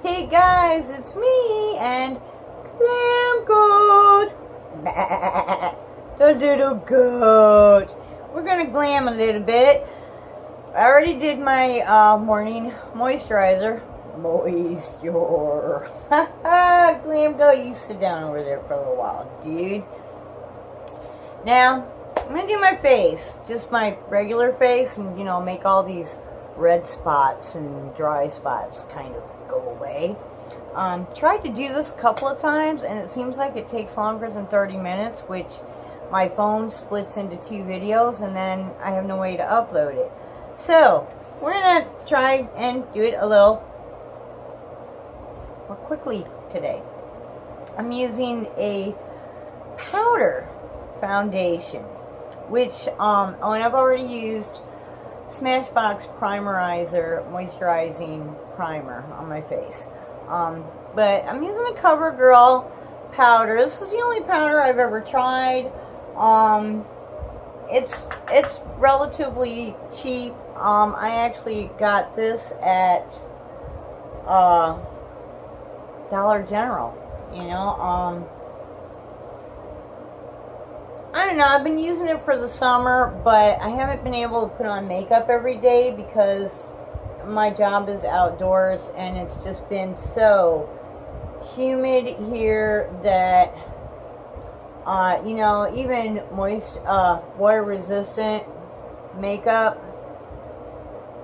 Hey guys, it's me and Glam Goat. The little goat. We're gonna glam a little bit. I already did my morning moisturizer. Moisture. Glam Goat, you sit down over there for a little while, dude. Now, I'm gonna do my face, just my regular face, and make all these red spots and dry spots kind of go away. Tried to do this a couple of times, and it seems like it takes longer than 30 minutes, which my phone splits into 2 videos, and then I have no way to upload it. So, we're gonna try and do it a little more quickly today. I'm using a powder foundation, which, and I've already used Smashbox Primerizer Moisturizing Primer on my face. But I'm using a CoverGirl powder. This is the only powder I've ever tried. It's relatively cheap. I actually got this at Dollar General. I don't know, I've been using it for the summer, but I haven't been able to put on makeup every day because my job is outdoors and it's just been so humid here that, even water resistant makeup,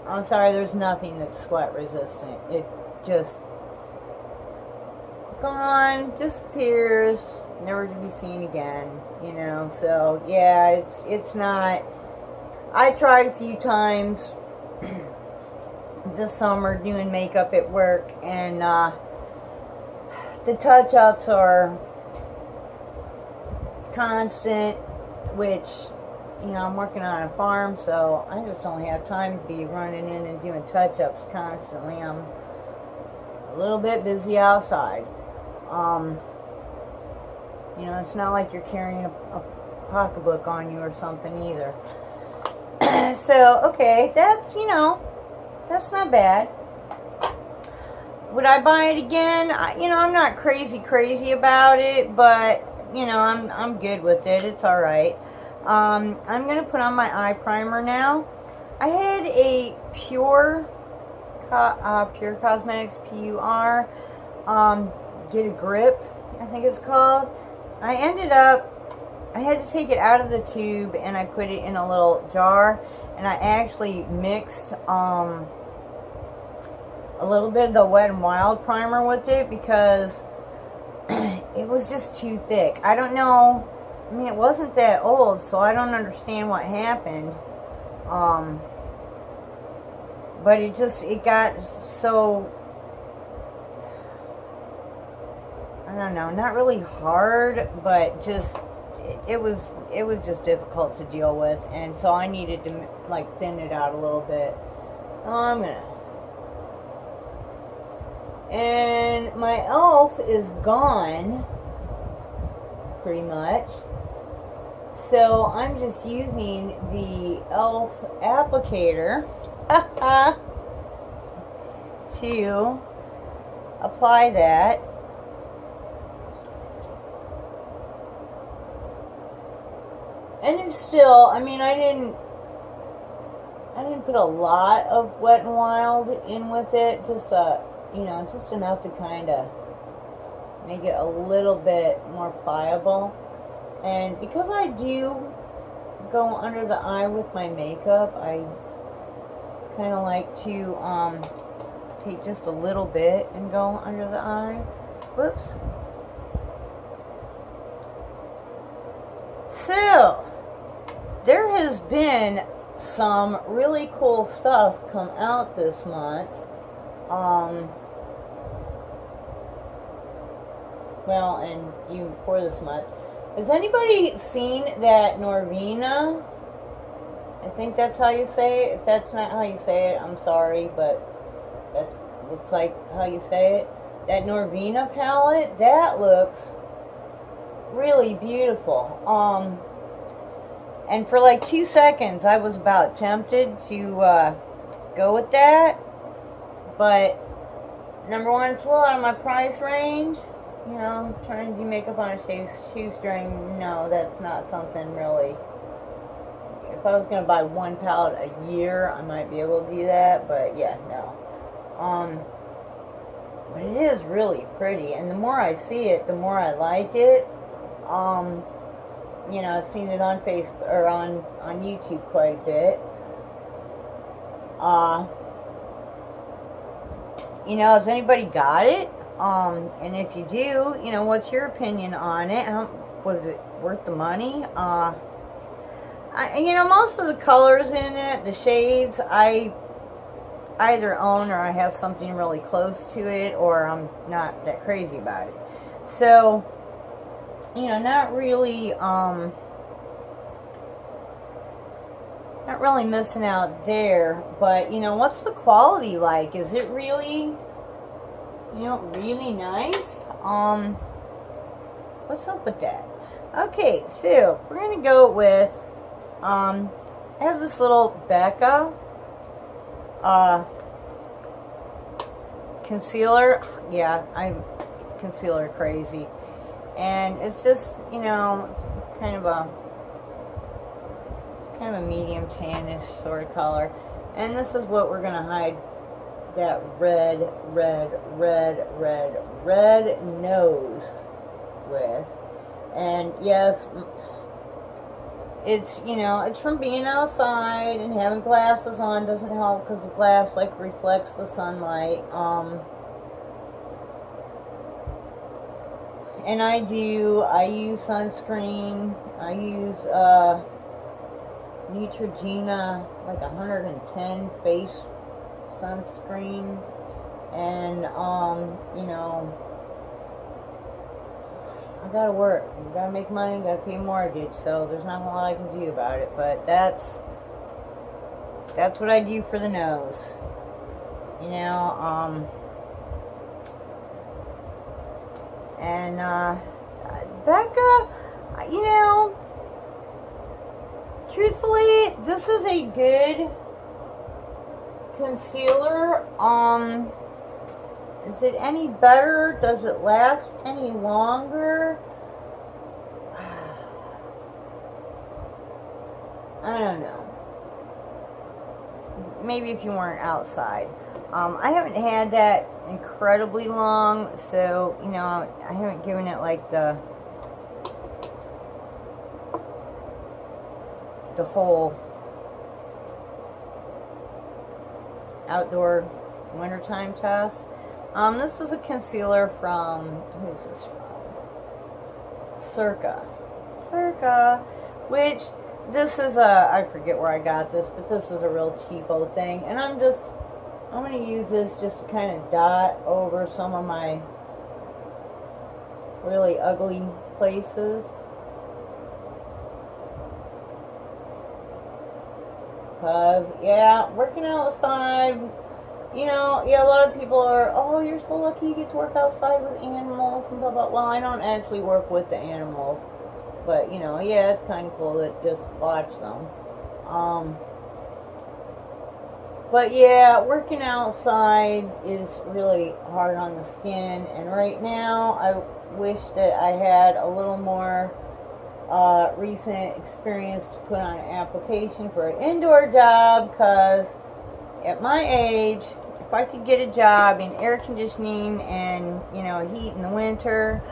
I'm sorry, there's nothing that's sweat resistant. It just gone, disappears, never to be seen again, so yeah, it's not. I tried a few times this summer doing makeup at work, and the touch-ups are constant, which, I'm working on a farm, so I just don't have time to be running in and doing touch-ups constantly. I'm a little bit busy outside. It's not like you're carrying a pocketbook on you or something either. So, okay, that's not bad. Would I buy it again? I'm not crazy about it, but, I'm good with it. It's alright. I'm going to put on my eye primer now. I had a Pure Cosmetics, P-U-R, Get a Grip, I think it's called. I had to take it out of the tube and I put it in a little jar, and I actually mixed a little bit of the Wet n Wild primer with it because it was just too thick. I don't know, it wasn't that old, so I don't understand what happened. But it got so, I don't know, not really hard, but just, it was just difficult to deal with, and so I needed to, thin it out a little bit. And my e.l.f. is gone, pretty much, so I'm just using the e.l.f. applicator to apply that. And it's still, I didn't put a lot of Wet n Wild in with it, just just enough to kind of make it a little bit more pliable. And because I do go under the eye with my makeup, I kind of like to take just a little bit and go under the eye. Whoops. So, there has been some really cool stuff come out this month. Well, and even before this month. Has anybody seen that Norvina? I think that's how you say it. If that's not how you say it, I'm sorry, but looks like how you say it. That Norvina palette, that looks really beautiful. And for 2 seconds I was about tempted to go with that, but number one, it's a little out of my price range. You know, trying to do makeup on a shoestring, no, that's not something really. If I was going to buy one palette a year, I might be able to do that, but yeah, no. But it is really pretty, and the more I see it, the more I like it. You know, I've seen it on Facebook, or on YouTube quite a bit. You know, has anybody got it? And if you do, you know, what's your opinion on it? Was it worth the money? You know, most of the colors in it, the shades, I either own or I have something really close to it, or I'm not that crazy about it. So, you know, not really missing out there. But, you know, what's the quality like? Is it really, you know, really nice? What's up with that? Okay, so we're gonna go with I have this little Becca concealer. Yeah, I'm concealer crazy, and it's just, you know, it's kind of a medium tannish sort of color, and this is what we're gonna hide that red nose with. And yes, it's, you know, it's from being outside, and having glasses on doesn't help because the glass like reflects the sunlight. And I use sunscreen. I use Neutrogena, like 110 face sunscreen, and you know, I gotta work, gotta make money, gotta pay mortgage, so there's not a lot I can do about it. But that's what I do for the nose, you know. And Becca, you know, truthfully, this is a good concealer. Is it any better? Does it last any longer? I don't know. Maybe if you weren't outside. I haven't had that incredibly long, so, you know, I haven't given it like the whole outdoor wintertime test. This is a concealer from, who's this from? Circa, which, this is I forget where I got this, but this is a real cheapo thing, and I'm going to use this just to kind of dot over some of my really ugly places. Because, yeah, working outside, you know, yeah, a lot of people are, oh, you're so lucky you get to work outside with animals and blah, blah. Well, I don't actually work with the animals. But, you know, yeah, it's kind of cool to just watch them. But, yeah, working outside is really hard on the skin. And right now, I wish that I had a little more recent experience to put on an application for an indoor job, because at my age, if I could get a job in air conditioning and, you know, heat in the winter,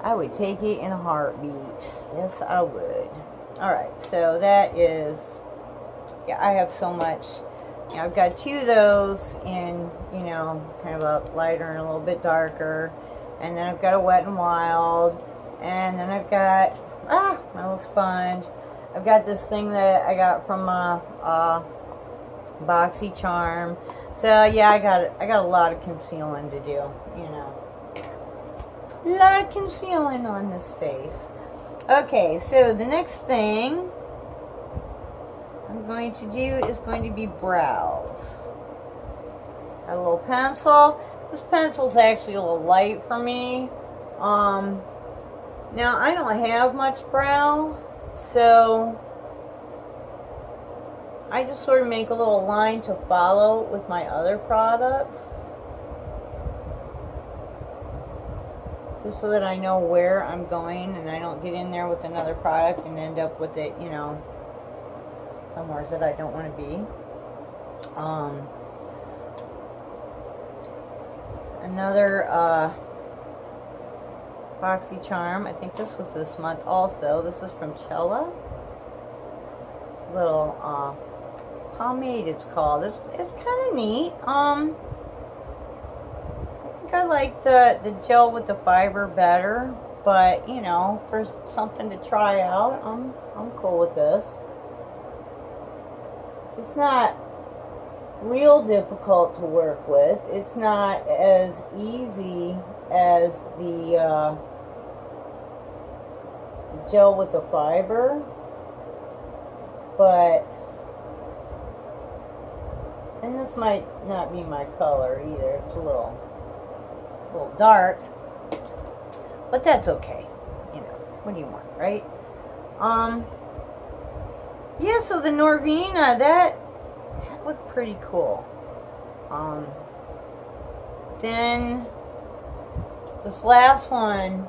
I would take it in a heartbeat. Yes, I would. Alright, so that is, yeah, I have so much. You know, I've got two of those in, you know, kind of a lighter and a little bit darker. And then I've got a Wet n Wild. And then I've got, my little sponge. I've got this thing that I got from BoxyCharm. So yeah, I got a lot of concealing to do, you know. A lot of concealing on this face. Okay, so the next thing I'm going to do is going to be brows. Got a little pencil. This pencil's actually a little light for me. Now, I don't have much brow, so I just sort of make a little line to follow with my other products. just so that I know where I'm going and I don't get in there with another product and end up with it, you know, somewhere that I don't want to be. Another BoxyCharm. I think this was this month also. This is from Cella. Little pomade it's called. It's kind of neat. I think I like the gel with the fiber better, but you know, for something to try out, I'm cool with this. It's not real difficult to work with. It's not as easy as the gel with the fiber, but, and this might not be my color either. It's a little dark, but that's okay. You know, what do you want, right? Yeah, so the Norvina, that looked pretty cool. Then this last one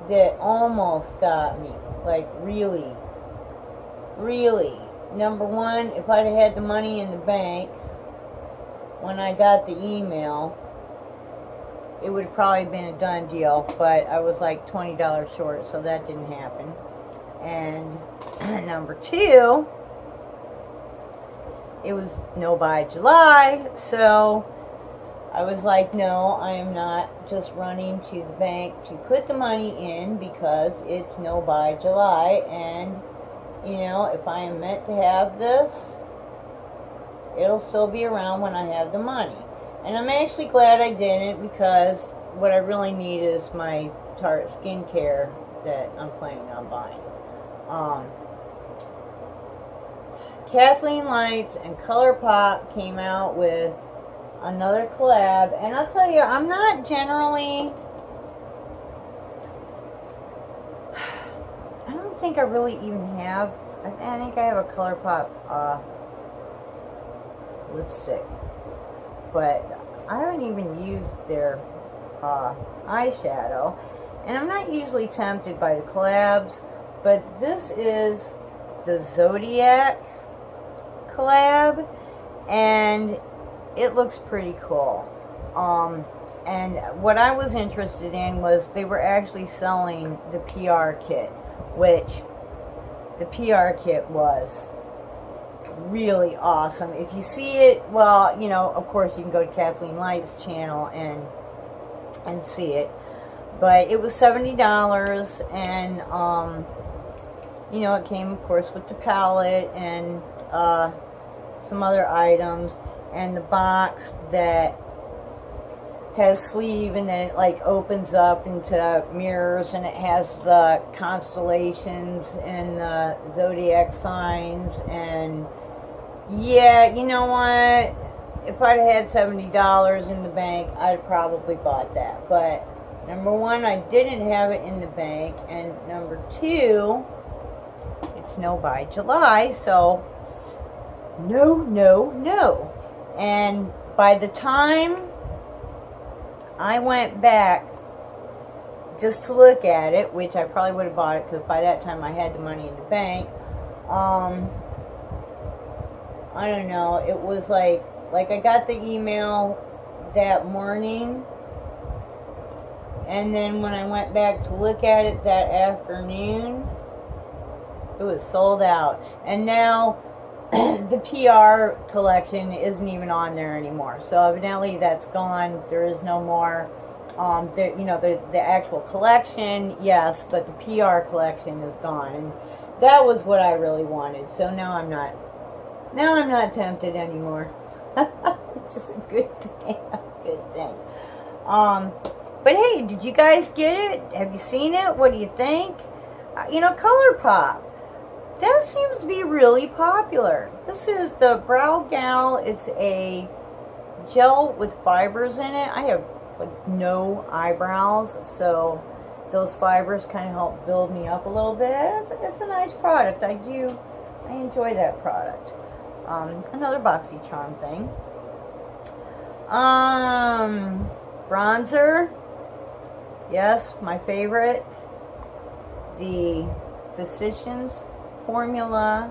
that almost got me, like really, number one, if I'd have had the money in the bank when I got the email, it would have probably been a done deal, but I was like $20 short, so that didn't happen. And number two, it was no buy July, so I was like, no, I am not just running to the bank to put the money in because it's no buy July, and you know, if I am meant to have this, it'll still be around when I have the money. And I'm actually glad I didn't, because what I really need is my Tarte skincare that I'm planning on buying. Kathleen Lights and ColourPop came out with another collab, and I'll tell you, I'm not generally, I don't think I really even have, I think I have a ColourPop lipstick, but I haven't even used their eyeshadow, and I'm not usually tempted by the collabs, but this is the Zodiac collab, and it looks pretty cool. And what I was interested in was they were actually selling the PR kit, which the PR kit was really awesome. If you see it, well, you know, of course you can go to Kathleen Light's channel and see it, but it was $70, and you know, it came of course with the palette and some other items, and the box that has a sleeve, and then it like opens up into mirrors, and it has the constellations and the zodiac signs. And yeah, you know what, if I'd had $70 in the bank, I'd probably bought that. But number one, I didn't have it in the bank, and number two, it's no buy July, so no. And by the time I went back just to look at it, which I probably would have bought it because by that time I had the money in the bank, I don't know, it was like I got the email that morning, and then when I went back to look at it that afternoon, it was sold out. And now the PR collection isn't even on there anymore, so evidently that's gone. There is no more. You know, the actual collection, yes, but the PR collection is gone, and that was what I really wanted. So now I'm not tempted anymore, which is a good thing. But hey, did you guys get it? Have you seen it? What do you think? You know, ColourPop, that seems to be really popular. This is the Brow Gal. It's a gel with fibers in it. I have like no eyebrows, so those fibers kind of help build me up a little bit. It's a nice product. I enjoy that product. Another BoxyCharm thing. Bronzer. Yes, my favorite, the Physicians Formula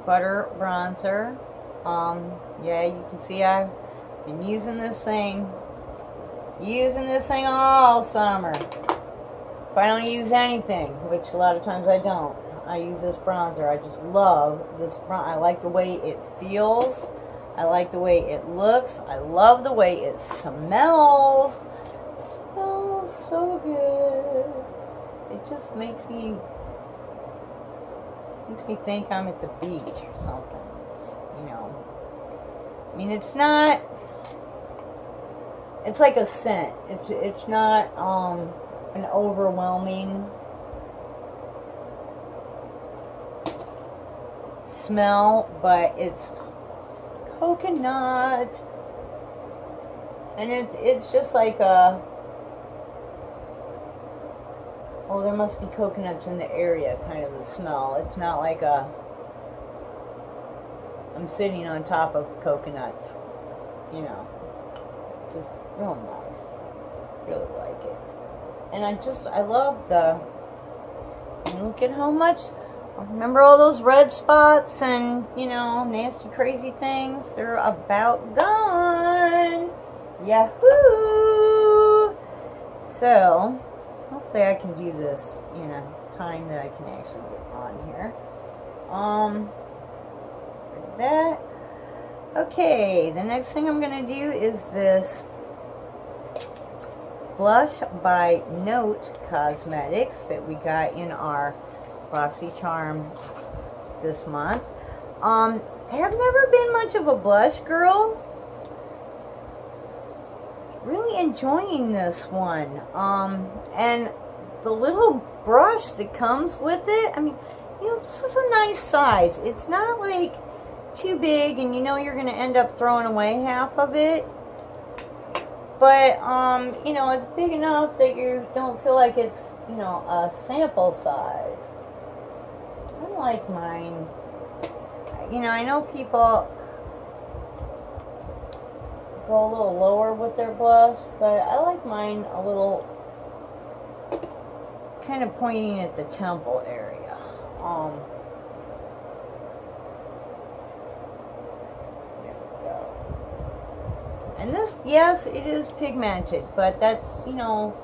Butter Bronzer. Yeah, you can see I've been using this thing all summer. If I don't use anything, which a lot of times I don't, I use this bronzer. I just love this I like the way it feels. I like the way it looks. I love the way it smells. It smells so good. It just makes me think I'm at the beach or something. It's, you know, I mean, it's not. It's like a scent. It's not an overwhelming smell, but it's coconut, and it's just like a, oh, there must be coconuts in the area kind of a smell. It's not like a, I'm sitting on top of coconuts, you know, just real nice. Really like it. And I love the, and look at how much, remember all those red spots and, you know, nasty crazy things? They're about gone. Yahoo! So, hopefully I can do this in a time that I can actually get on here. Like that. Okay, the next thing I'm going to do is this blush by Note Cosmetics that we got in our BoxyCharm this month. I have never been much of a blush girl. Really enjoying this one. And the little brush that comes with it, I mean, you know, this is a nice size. It's not like too big and you know you're going to end up throwing away half of it. But, you know, it's big enough that you don't feel like it's, you know, a sample size. I like mine. You know, I know people go a little lower with their blush, but I like mine a little kind of pointing at the temple area. There we go. And this, yes, it is pigmented, but that's, you know,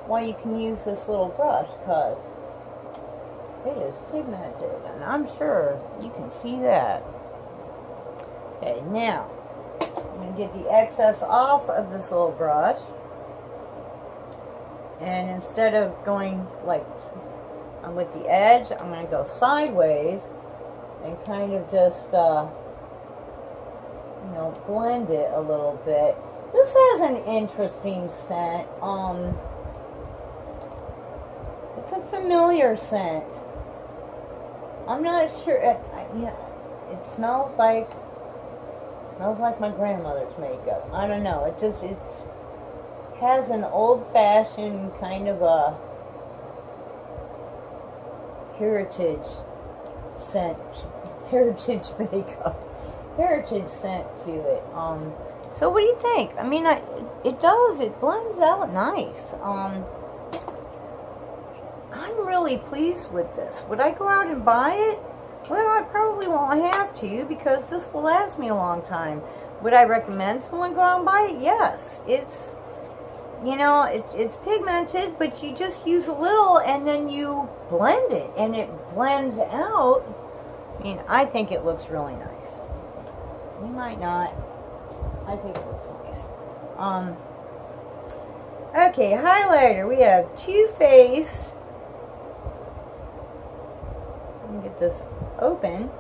why you can use this little brush, because it is pigmented, and I'm sure you can see that. Okay, now, I'm going to get the excess off of this little brush, and instead of going like with the edge, I'm going to go sideways and kind of just, you know, blend it a little bit. This has an interesting scent. It's a familiar scent. I'm not sure. It smells like my grandmother's makeup. I don't know. It has an old-fashioned kind of a heritage scent, heritage makeup, heritage scent to it. So what do you think? I mean, it blends out nice. I'm really pleased with this. Would I go out and buy it? Well, I probably won't have to, because this will last me a long time. Would I recommend someone go out and buy it? Yes. It's, you know, it's pigmented, but you just use a little and then you blend it, and it blends out. I mean, I think it looks really nice. You might not. I think it looks nice. Okay, highlighter. We have Too Faced. Let me get this open.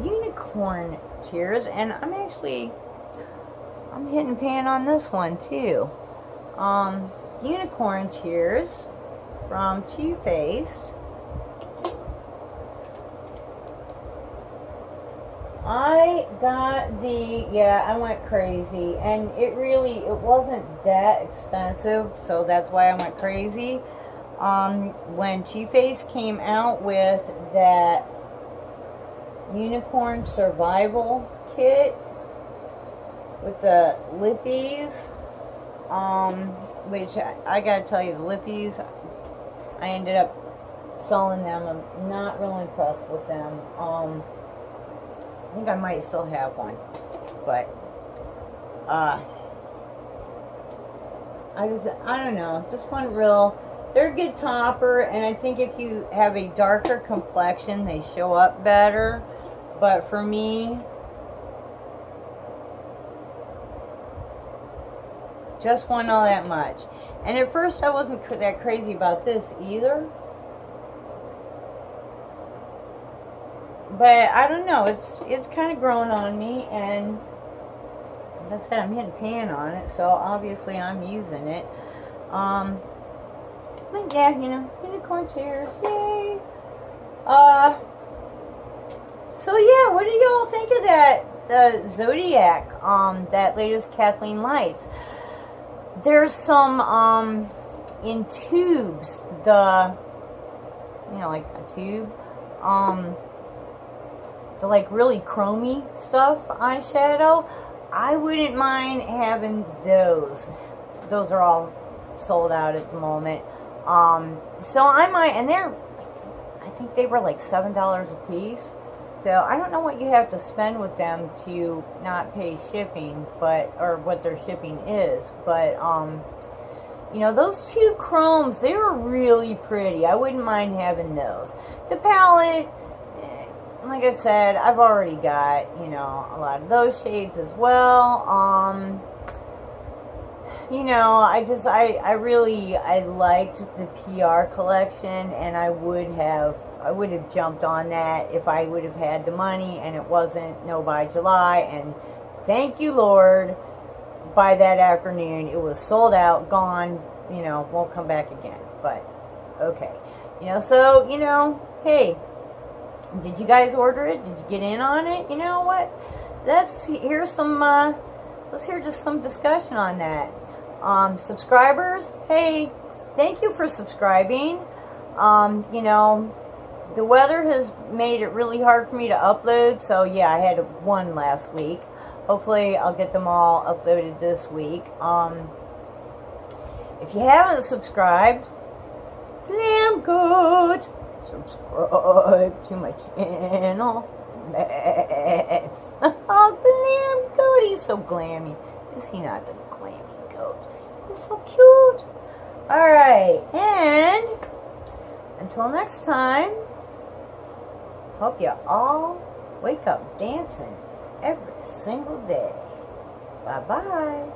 Unicorn Tears, and I'm hitting pan on this one too. Unicorn Tears from Too Faced. I got I went crazy, and it wasn't that expensive, so that's why I went crazy. When Too Faced came out with that Unicorn Survival Kit with the lippies, which I gotta tell you, the lippies, I ended up selling them. I'm not real impressed with them. I think I might still have one, but I don't know, just one real. They're a good topper, and I think if you have a darker complexion, they show up better. But for me, just wasn't all that much. And at first, I wasn't that crazy about this either. But I don't know, it's kind of growing on me, and like I said, I'm hitting pan on it, so obviously I'm using it. But yeah, you know, unicorn tears, yay! So yeah, what do y'all think of that? The Zodiac, that latest Kathleen Lights. There's some, in tubes, like a tube, the like really chromy stuff eyeshadow. I wouldn't mind having those. Those are all sold out at the moment. So I might, and they're, I think they were like $7 a piece. So I don't know what you have to spend with them to not pay shipping, or what their shipping is. But, you know, those two chromes, they were really pretty. I wouldn't mind having those. The palette, like I said, I've already got, you know, a lot of those shades as well. You know, I liked the PR collection, and I would have jumped on that if I would have had the money and it wasn't no by July. And thank you, Lord, by that afternoon it was sold out, gone, you know, won't come back again. But okay, you know, so, you know, hey, did you guys order it? Did you get in on it? You know what? Let's hear just some discussion on that. Subscribers, hey, thank you for subscribing. You know, the weather has made it really hard for me to upload, so yeah, I had one last week. Hopefully I'll get them all uploaded this week. If you haven't subscribed, Glam Good, subscribe to my channel. Oh, Glam Good, he's so glammy. Is he not the glammy goat? He's so cute. Alright, and until next time, hope you all wake up dancing every single day. Bye-bye.